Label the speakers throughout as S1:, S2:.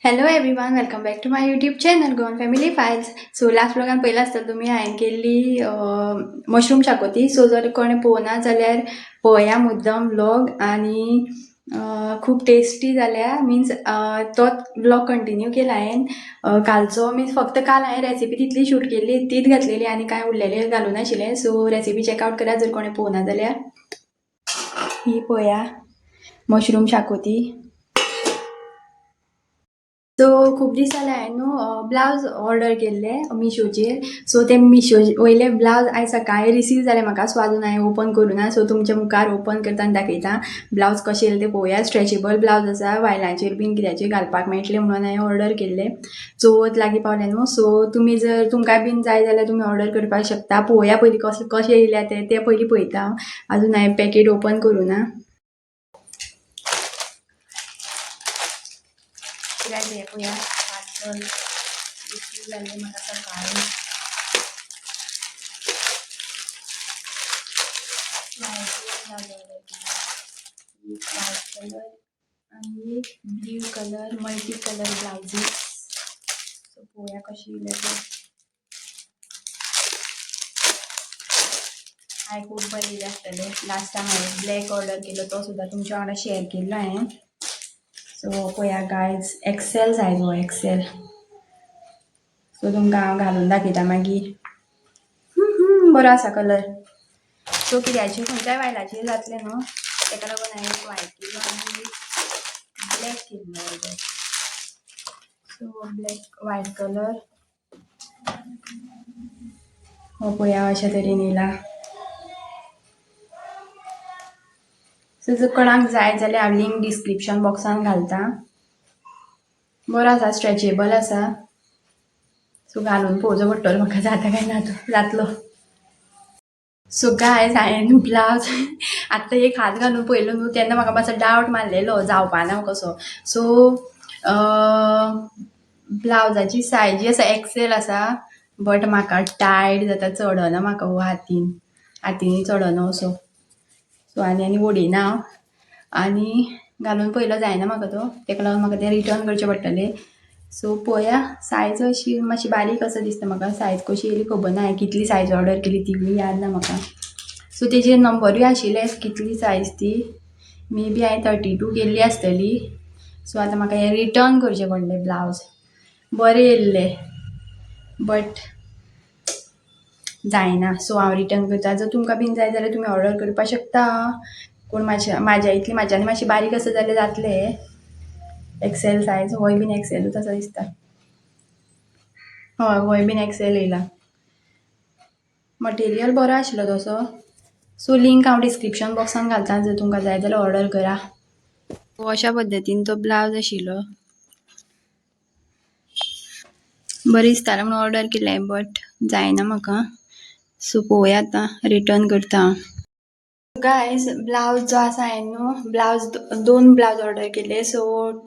S1: Hello everyone, welcome back to my YouTube channel Goan family files. So last ब्लॉगान पयला आसतना तुमी हांवें केल्ली मशरूम शाकोती. सो जर कोणी पळोवना जाल्यार पळया मुद्दम व्लॉग आनी खूब टेस्टी जाल्या. मिन्स तोच व्लॉग कंटिन्यू केला हांवें कालचो. मिन्स फक्त काल हांवें रेसिपी तितली शूट केल्ली, तीच घातलेली आनी कांय उरलेले घालूं नाशिल्लें. सो रेसिपी चेकआउट करा जर कोणी पळोवना जाल्यार. ही पळया मशरूम शाकोती. सो खूब दीस जाले हांवें न्हू ब्लावज ऑर्डर केल्ले मिशोचेर. सो ते मिशो वयले ब्लावज आयज सकाळी रिसीव जाले म्हाका. सो आजून हांवें ओपन करूं ना. सो तुमच्या मुखार ओपन करता आनी दाखयता ब्लावज कशे येयले ते पळोवया. स्ट्रेचेबल ब्लावज आसा, वायलांचेर बीन कित्याचेर घालपाक मेळटले म्हणून हांवें ऑर्डर केल्ले. चवथ लागीं पावले न्हू. सो तुमी जर तुमकां बीन जाय जाल्यार तुमी ऑर्डर करपाक शकता. पळोवया पयलीं कशे येयल्या ते पयलीं पळयता. आजून हांवें पॅकेट ओपन करूं ना. हे पळया पार्सल रिसीव जाल्लें म्हाका सकाळीं. व्हायट कलर आणि blue colour multi colour blouses. So पळोवया कशी येयले ते. हांवें खूब बरें येयले आसतले. लास्ट टायम हांवें ब्लॅक ऑर्डर केलो, तो सुद्दां तुमच्या वांगडा शेअर केल्लो हांवें. सो पळया गायज, एक्सेल सायज हो एक्सेल. सो तुमकां हांव घालून दाखयता मागीर. बरो आसा कलर. सो कित्याचेर खंयच्याय वायलाचेर जातलें न्हू, तेका लागून हांवें व्हायट केलो आनी ब्लॅक केल्लो order. So black white colour हो पळया अशा तरेन येयला. सो जर कोणाक जाय जाल्यार हांव लिंक डिस्क्रिप्शन बॉक्सान घालता. बरो आसा, स्ट्रेचेबल आसा. सो घालून पळोवचो पडटलो म्हाका जाता काय ना जातलो. सो गायज हांवें ब्लावज आतां एक हात घालून पळयलो न्हू, तेन्ना म्हाका मातसो डावट मारलेलो जावपाना कसो. सो ब्लावजाची सायज जी आसा एक्सेल आसा, बट म्हाका टायट जाता, चडना म्हाका हो हातींनी चडना असो. सो आनी ओडिना हांव आनी घालून पयलो जायना म्हाका तो, तेका लागून म्हाका ते रिटर्न करचे पडटले. सो पळोवया. सायज अशी मातशी बारीक असो दिसता म्हाका. सायज कशी येयली खबर ना, हांवें कितली सायज ऑर्डर केली ती बी याद ना म्हाका. सो तेजेर नंबरूय आशिल्ले कितली सायज ती. मे बी हांवें 32 केल्ली आसतली. सो आतां म्हाका हें रिटर्न करचें पडलें ब्लावज. बरें येयल्ले बट जायना. सो हांव रिटर्न करता. जर तुमकां बीन जाय जाल्यार तुमी ऑर्डर करपाक शकता. कोण म्हाज्या इतली म्हाज्यानी मातशी बारीक आसा जाल्यार जातले. एक्सेल सायज होय बीन एक्सेलूच आसा दिसता. हय होय बीन एक्सेल येयला. मटेरियल बरो आशिल्लो तसो. सो लिंक हांव डिस्क्रिप्शन बॉक्सान घालता. जर तुमकां जाय जाल्यार ऑर्डर करा. अशा पद्दतीन तो ब्लावज आशिल्लो. बरें दिसतालें म्हणून ऑर्डर केलें बट जायना म्हाका. सो पळोवया आतां, रिटर्न करता हांव. गायज ब्लावज जो आसा हांवें न्हू ब्लावज दोन ब्लावज ऑर्डर केले. सो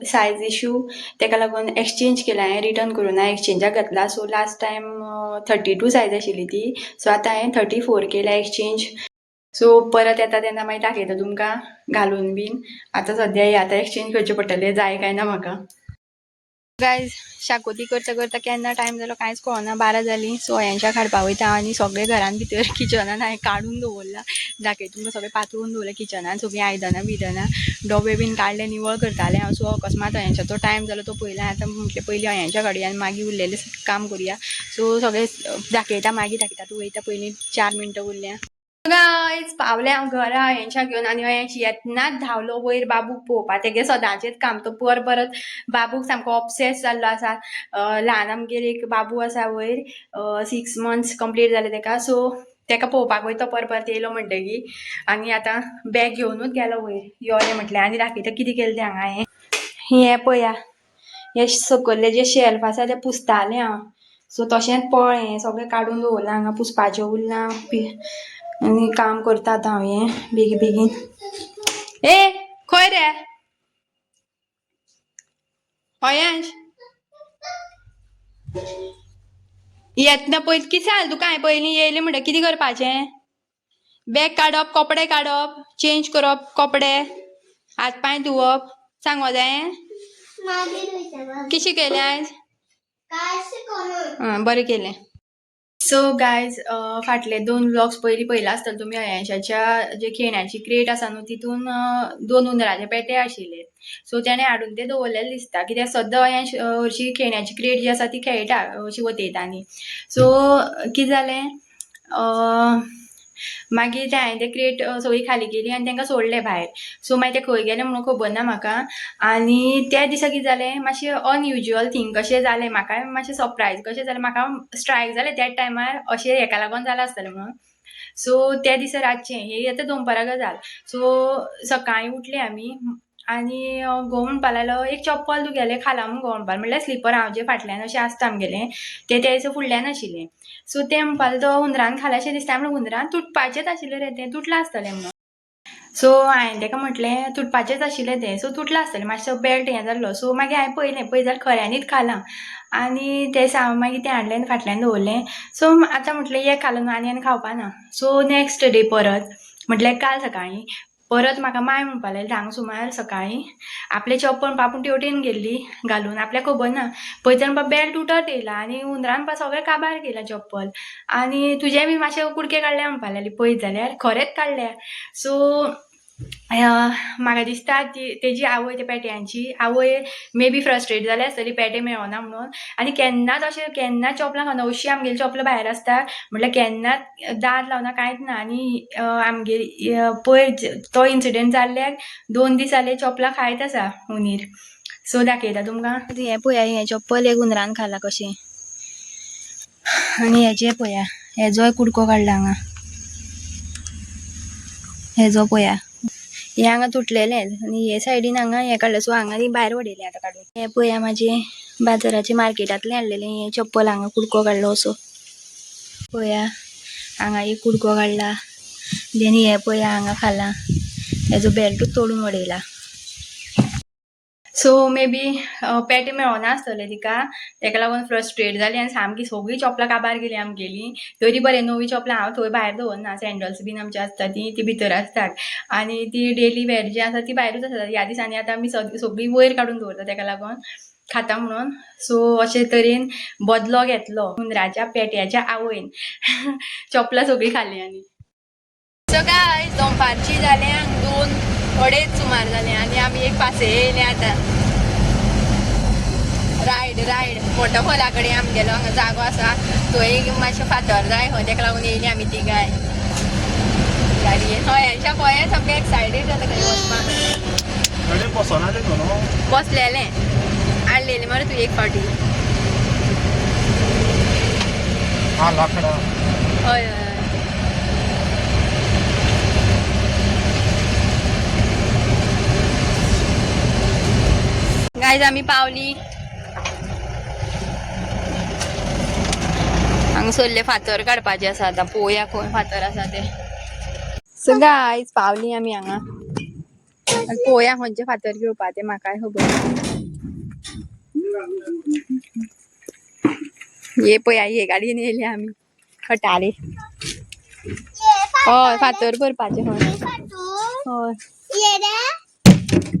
S1: सायज इशू तेका लागून एक्सचेंज केला हांवें, रिटर्न करूं ना, एक्सचेंजाक घातला. सो लास्ट टायम 32 सायज आशिल्ली ती. सो आतां हांवें 34 केल्या एक्सचेंज. सो परत येता तेन्ना मागीर दाखयता तुमकां घालून बीन. आतां सद्या आतां एक्सचेंज करचे पडटले, जाय काय ना म्हाका. गायज शाकोती करता करता केन्ना टायम जालो कांयच कळना. 12 जालीं. सो अयांशाक हाडपाक वयता आनी सगळे घरान भितर किचनान हांवें काडून दवरला. दाखयता तुमकां सगळें पातळून दवरलें किचनान. सगळीं आयदनां बिदनां डबे बीन काडले, निवळ करतालें हांव. सो अकस्मात अयांशाचो टायम जालो तो पयला. आतां म्हटलें पयलीं अयांशा काडुया आनी मागीर उरलेलें काम करुया. सो सगळें दाखयता मागीर दाखयता. तूं वयता पयलीं 4 मिनटां उरल्या. गायज पावलें हांव घरा अयांशा घेवन आनी अयांशी येतनाच धांवलो वयर बाबूक पळोवपाक. तेगे सदांचेंच काम तो परत बाबूक सामको ऑब्सेस जाल्लो आसा. ल्हान आमगेर एक बाबू आसा वयर, 6 months कंप्लीट जाले तेका. सो तेका पळोवपाक वयता परत येयलो म्हणटकीर. आनी आतां बॅग घेवनूच गेलो वयर. यो रे म्हटलें आनी दाखयता कितें केलें तें हांगा हांवें. हें पळया, हे सकयल्ले जे शेल्फ आसा ते पुसतालें हांव. सो तशेंच हें सगळें काडून दवरलां हांगा. पुसपाचें उरलां आनी काम करता आतां हांव हें बेगीन. ए खंय रे अयांश, येतना पयलीं कितें सांगलें तुका हांवें पयलीं येयलें म्हणटा कितें करपाचें. बॅग काडप, कपडे काडप, चेंज करप कपडे, हात पांय धुवप, सांगो जायें. कशी केले आज बरें केलें. सो गायज फाटले 2 व्लॉग्स पयला आसतले तुमी अयांशाच्या जे खेळण्याची क्रेट आसा न्हू तितून 2 हुंदराचे पेटे आशिल्ले. सो त्याने हाडून ते दवरलेले दिसता कित्याक सद्दां अयांश हरशी खेळण्याची क्रेट जी आसा ती खेळटा अशी वतयतानी. सो कितें जालें मागीर ते हांवें ते क्रेट सगळी खाली केली आनी तांकां सोडले भायर. सो मागीर ते खंय गेले म्हणून खबर ना म्हाका. आनी त्या दिसा कितें जालें मातशें अनयुज्युअल थिंग कशें जालें म्हाका मातशें सरप्रायज कशें जालें म्हाका स्ट्रायक जालें त्या टायमार अशें हेका लागून जालां आसतलें म्हणून. सो त्या दिसा रातचें ही आतां दनपारां गजाल. सो सकाळीं उठले आमी आनी घोव म्हणपा लागलो एक चप्पल तुगेलें खाला म्हूण घोव म्हणपा म्हणल्यार स्लिपर हांव जे फाटल्यान अशें आसता आमगेलें ते त्या दिसा फुडल्यान आशिल्लें. सो तें म्हणपा लागलो तो हुंदरान खालाशें दिसता म्हणून हुंदरान तुटपाचेंच आशिल्लें रे तें तुटलां आसतलें म्हणून. सो हांवें ताका म्हटलें तुटपाचेंच आशिल्लें तें सो तुटलां आसतलें मातसो बेल्ट हें जाल्लो. सो मागीर हांवें पळय जाल्यार खऱ्यांनीच खालां आनी तें मागीर तें हाडलें फाटल्यान दवरलें. सो आतां म्हटलें हें खालो न्हू आनी खावपा ना. सो नेक्स्ट डे परत म्हटल्यार काल सकाळीं परत म्हाका माय म्हणपा लागली 10 सुमार सकाळीं आपलें चप्पल पापून तेवटेन गेल्ली घालून आपल्याक खबर ना पळयता म्हणपा बेल्ट तुटत येयला आनी हुंदरान म्हणपा सगळें काबार केलां चप्पल आनी तुजें बी मातशें कुडके काडल्या म्हणपा लागली पळयत जाल्यार खरेंच काडल्या. सो म्हाका दिसता तेजी आवय त्या पेट्यांची आवय मे बी फ्रस्ट्रेट जाली आसतली पेटे मेळना म्हणून आनी केन्नाच अशें केन्ना चपलां खावना अशीं आमगेली चपलां भायर आसता म्हटल्यार केन्नाच दार लावना कांयच ना. आनी आमगेली पयर तो इन्सिडेंट जाल्ल्याक 2 दीस जाले चपलां खायत आसा हुनीर. सो दाखयता तुमकां हें पळया हें चप्पल एक हुंदरान खाला कशें आनी हेजें पळया हेजोय कुडको काडला हांगा हेजो पळया हे हांगा तुटलेलें आनी हे सायडीन हांगा हें काडलें. सो हांगा भायर उडयलें आतां काडून. हें पळया म्हाजें बाजाराचें मार्केटांतलें हाडलेलें हें चप्पल हांगा कुडको काडलो असो पळया हांगा एक कुडको काडला. देन हे पळया हांगा खाला हेजो बेल्टूच तोडून उडयला. सो मे बी पेटे मेळना आसतले तिका तेका लागून फ्रस्ट्रेट जाली आनी सामकी सगळीं चपलां काबार गेली आमगेली. तरी बरें नवी चपलां हांव थंय भायर दवरना सॅन्डल्स बीन आमची आसता ती भितर आसतात आनी ती डेली वेअर जी आसा ती भायरूच आसता. ह्या दिसांनी आतां आमी सगळीं वयर काडून दवरता तेका लागून खाता म्हणून. सो अशे तरेन बदलो घेतलो हुंदराच्या पेट्याच्या आवयन चपलां सगळीं खाली आनी. सो गायज दनपारची जाल्यांक 2:30 सुमार जालें आनी आमी एक पासय येयले आतां रायड वॉटरफॉला कडेन आमगेलो हांगा जागो आसा थंय मातशें फातर जाय खंय तेका लागून येयली आमी तिगाय गाडयेन. अयांशा पळय सामकें एक्सायटेड जाता खंय वचपाक. बसलेलें हाडलेलें मरे तूं एक फावटी. हय हय गायज आमी पावली हांगा सरले फातर काडपाचे आसा आतां पळोवया खंय फातर आसा ते. सो गायज पावली आमी हांगा पळोवया खंयचे फातर घेवपा ते म्हाकाय खबर ना. हे पळया हे गाडयेन येयले आमी खटारे हय फातर भरपाचे हय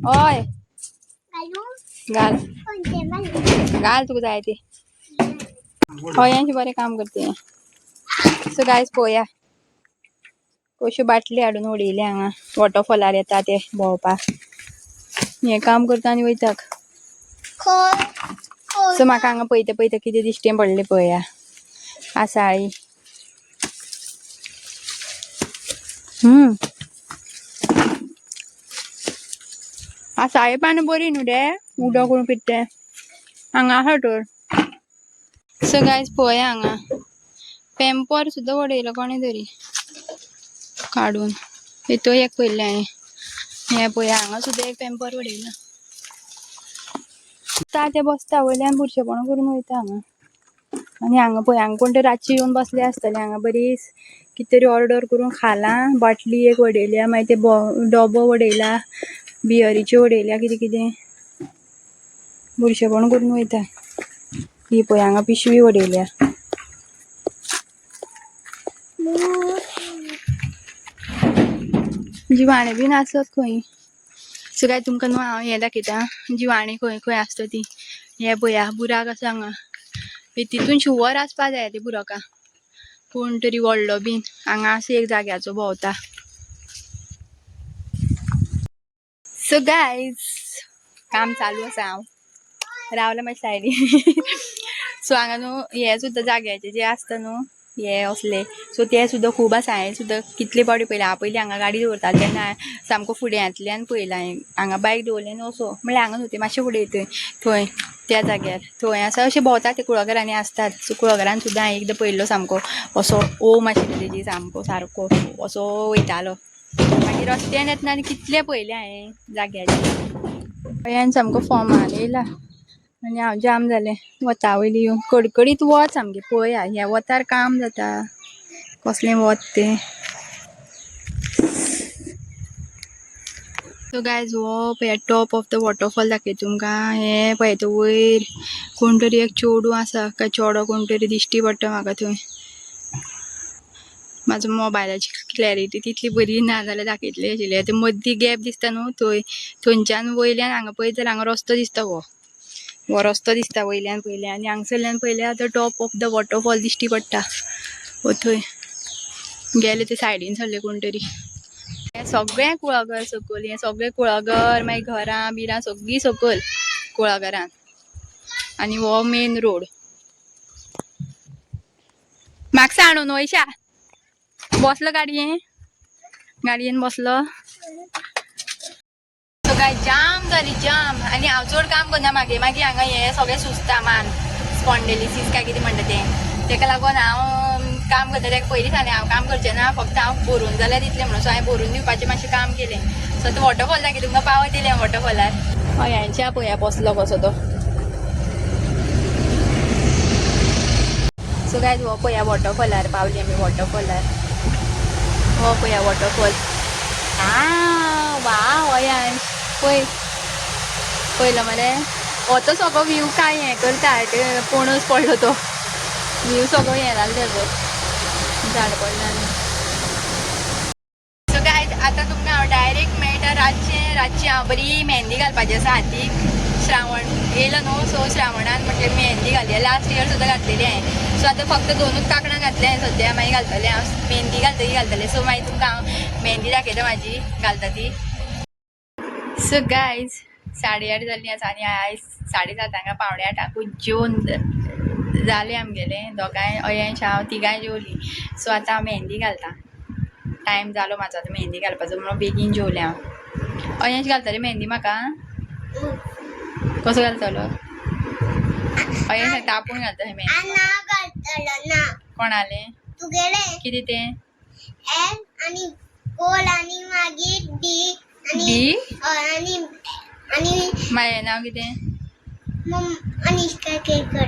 S1: हय घाल घाल तुका जाय ते हयांचे बरें काम करते. सो गायज पळोवया कश्यो बाटली हाडून उडयले हांगा वॉटरफॉलार येता ते भोंवपाक हें काम करता आनी वयताक. सो म्हाका हांगा पळयता कितें दिश्टें पडलें पळया आसाळी आसाळी पान बरी न्हू रे उदक करून पिते हांगा आसा तर. सो गायज पळया हांगा पेम्पर सुद्दां उडयलो कोणें तरी काडून हितू एक पयलें हांवें हें पळया हांगा सुद्दां एक पेम्पर उडयला. ते बसता वयल्यान बुरशेपणां करून वयता हांगा. आनी हांगा पळय हांगा कोण तरी रातची येवन बसले आसतले हांगा बरी कितें तरी ऑर्डर करून खाला बाटली एक उडयल्या मागीर ते डबो उडयला बियरीचे उडयल्या कितें बुरशेपणां करून वयता. ही पळय हांगा पिशवी उडयल्या जिवाणें बीन आसत खंय सो काय तुमकां न्हू हांव हें दाखयता जिवाणी खंय खंय आसता ती. हे पळया बुराक आसा हांगा. तितून शुवर आसपा जाय ते बुराका. कोण तरी व्हडलो बीन हांगा आसा एक जाग्याचो भोंवता. सो गायज काम चालू आसा हांव रावला मातशें सायडीन. सो हांगा न्हू हे सुद्दां जाग्याचे जे आसता न्हू हे असले सो ते सुद्दां खूब आसा. हांवें सुद्दां कितले पावटी पयला. हांव पयलीं हांगा गाडी दवरतालें तेन्ना सामको फुड्यांतल्यान पयला हांवें. हांगा बायक दवरलें न्हू असो म्हणल्यार हांगा न्हू तें मातशें फुडें थंय त्या जाग्यार थंय आसा अशें भोंवता ते कुळागरांनी आसतात. सो कुळागरान सुद्दां हांवें एकदां पयलो सामको असो ओम आशिल्लो तेजी सामको सारको असो वयतालो. मागीर रस्त्यान येतना आनी कितले पयले हांवें जाग्याचे. गोंयान सामको फॉर्मान येयला आनी हांव जाम जालें वता वयली येवन. कडकडीत वत सामकें पळया ह्या वतार काम जाता. कसलें वत तें. सो गायज हो पळया टॉप ऑफ द वॉटरफॉल दाखय तुमकां. हे पळय तो वयर कोण तरी एक चेडूं आसा काय चेडो कोण तरी दिश्टी पडटा म्हाका थंय. म्हाजो मोबायलाची क्लॅरिटी तितली बरी ना जाल्यार दाखयतलें आशिल्लें. ते मदीं गॅप दिसता न्हू थंयच्यान वयल्यान हांगा पळयत जाल्यार हांगा रस्तो दिसता हो रस्तो दिसता वयल्यान पयलें आनी हांगसरल्यान पयल्यार तो टॉप ऑफ द वॉटरफॉल दिश्टी पडटा. हो थंय गेले ते सायडीन सरले कोण तरी. हे सगळें कुळागर सकयल. हे सगळें कुळागर मागीर घरां बिरां सगळीं सकयल कुळागरान. आनी हो मेन रोड. म्हाका हाडून वयशा बसलो गाडयेन बसलो. सो काय जाम जाली जाम आनी हांव चड काम करना मागीर हांगा हे सगळें सुचता मान स्पॉन्डिलिसीस काय कितें म्हणटा तें. तेका लागून हांव काम करता. तेका पयलीं सांगलें हांव काम करचें ना फक्त हांव भरून जाल्यार दितलें म्हणून. सो हांवें भरून दिवपाचें मातशें काम केलें. सो तो वॉटरफॉल दाखय तुमकां पावय दिलें वॉटरफॉलार. हय हांच्या पळया बसलो कसो तो. सो गायज हो पळया वॉटरफॉलार पावली आमी वॉटरफॉलार. हो पळया वॉटरफॉल. वाव अयान पळय पयलो मरे हो तो सगळो व्यू काय हें करता पणस पडलो तो व्यू सगळो हें जालो तेजो झाड पडला. सो काय आतां तुमकां हांव डायरेक्ट मेळटा रातची हांव बरी मेहंदी घालपाची आसा हातीक. श्रावण येयलो न्हू सो श्रावणान म्हटल्यार मेहंदी घालया. लास्ट इयर सुद्दां घातलेली हांवें. सो आतां फक्त 2च कांकणां घातलें हांवें सद्या. मागीर घालतलें हांव मेहंदी घालतलें. सो मागीर तुमकां हांव मेहंदी दाखयता म्हाजी घालता ती. सो गायज 8:30 जाल्लीं आसा आनी आयज 7:30 हांगा 7:45 जेवन जालें आमगेलें दोगांय अयंश हांव तिगांय जेवलीं. सो आतां हांव मेहंदी घालता. टायम जालो म्हाजो आतां मेहंदी घालपाचो म्हणून बेगीन जेवलें हांव. अयंश घालतलें मेहंदी म्हाका. कसो घालतलो अयंश तापून घालतलें मेहंदी. कोणालें कितें तें
S2: आणि गोल आणि मागीर डी आणि
S1: मागें नांव कितें
S2: अनिष्का केळकर.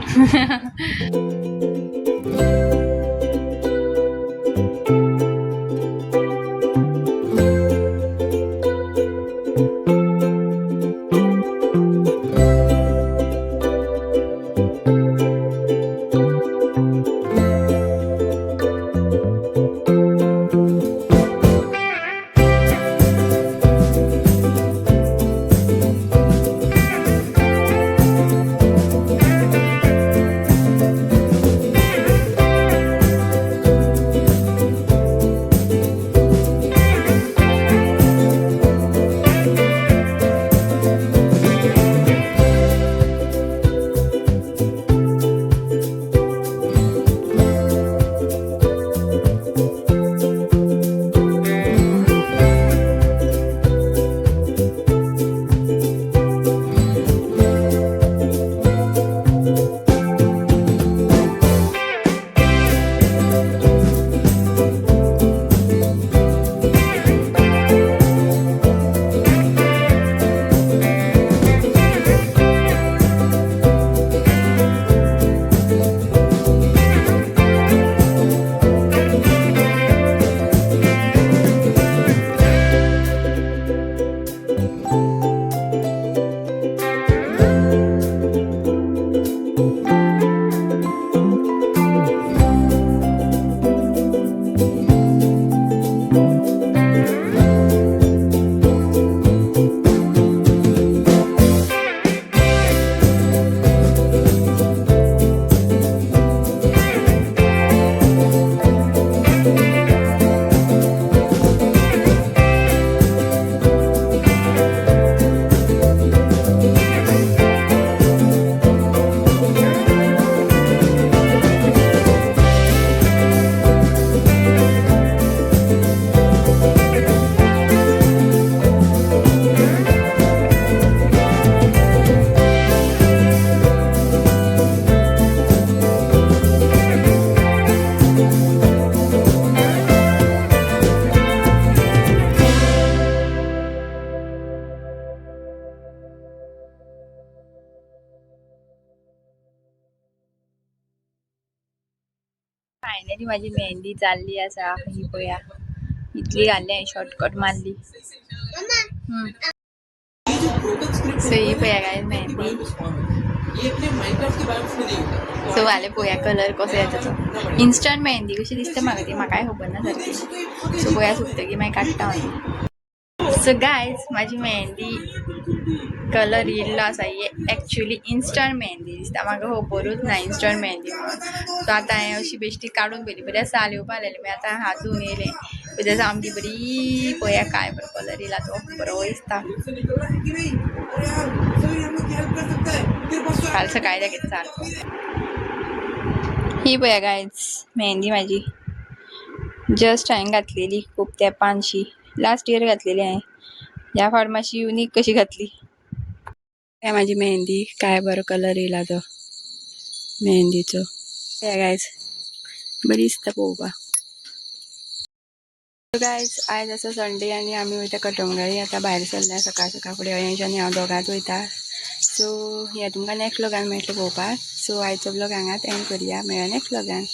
S1: फायनली माझी मेहंदी चालली असा ही पया इतली घालली आहे शॉर्टकट मारली सो ही पया काय मेहंदी सो वाले पोया कलर कसो येता तो इन्स्टंट मेहंदी कशी दिसते म्हाका ती म्हाकाय खबर ना सारकी सो पोया सुकतकी मागीर काडटा हांव सो गायज माझी मेहंदी कलर येयल्लो आसा ही एक्चुअली इन्स्टंट मेहंदी दिसता म्हाका खबरूच ना इन्स्टंट मेहंदी म्हणून सो आतां हांवें अशी बेश्टी काडून पयली बरें साल येवपा लागलें मागीर आतां हात धुवन येयलें कित्याक सामकी बरी पळया काय बरो कलर येयला तो बरो दिसता काल सकाळी दाखयता सारको ही पळया गायज मेहंदी माझी जस्ट हांवें घातलेली खूब तेंपानशी लास्ट इयर घातलेली हांवें ह्या फावट मातशी युनीक कशी घातली हे माझी मेहंदी काय बरो कलर येयला तो मेहंदीचो हे गायज बरी दिसता पळोवपाक गायज आयज आसा संडे आनी आमी वयता कटंगळी आतां भायर सरल्या सकाळ सकाळ फुडें अयंश आनी हांव दोगांच वयता सो हे तुमकां नेक्स्ट व्लॉगान मेळटलें पळोवपाक सो आयचो व्लॉग हांगाच एंड करुया मेळ्या नेक्स्ट व्लॉगान